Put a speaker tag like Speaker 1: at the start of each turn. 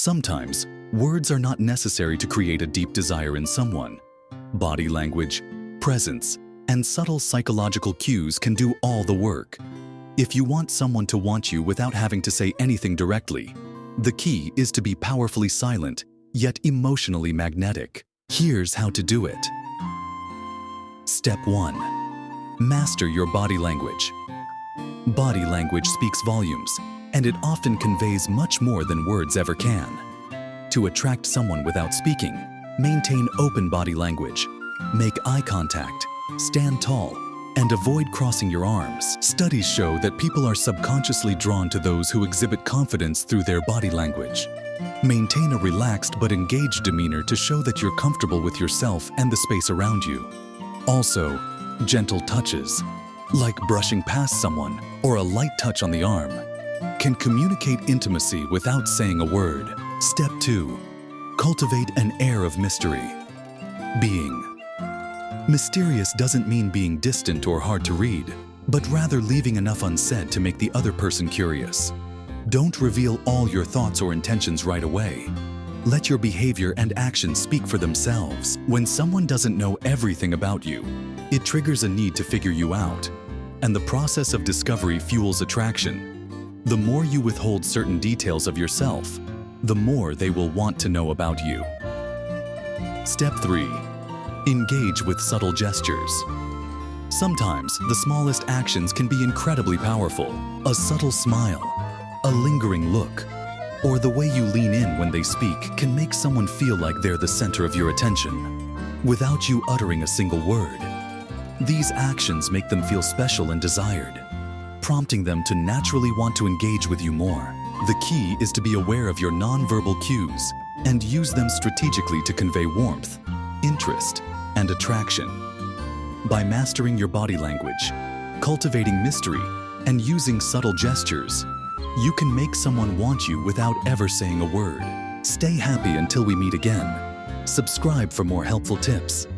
Speaker 1: Sometimes, words are not necessary to create a deep desire in someone. Body language, presence, and subtle psychological cues can do all the work. If you want someone to want you without having to say anything directly, the key is to be powerfully silent, yet emotionally magnetic. Here's how to do it. Step 1. Master your body language. Body language speaks volumes, and it often conveys much more than words ever can. To attract someone without speaking, maintain open body language, make eye contact, stand tall, and avoid crossing your arms. Studies show that people are subconsciously drawn to those who exhibit confidence through their body language. Maintain a relaxed but engaged demeanor to show that you're comfortable with yourself and the space around you. Also, gentle touches, like brushing past someone or a light touch on the arm, can communicate intimacy without saying a word. Step 2. Cultivate an air of mystery. Being mysterious doesn't mean being distant or hard to read, but rather leaving enough unsaid to make the other person curious. Don't reveal all your thoughts or intentions right away. Let your behavior and actions speak for themselves. When someone doesn't know everything about you, it triggers a need to figure you out, and the process of discovery fuels attraction. The more you withhold certain details of yourself, the more they will want to know about you. Step 3. Engage with subtle gestures. Sometimes the smallest actions can be incredibly powerful. A subtle smile, a lingering look, or the way you lean in when they speak can make someone feel like they're the center of your attention, without you uttering a single word. These actions make them feel special and desired, prompting them to naturally want to engage with you more. The key is to be aware of your nonverbal cues and use them strategically to convey warmth, interest, and attraction. By mastering your body language, cultivating mystery, and using subtle gestures, you can make someone want you without ever saying a word. Stay happy until we meet again. Subscribe for more helpful tips.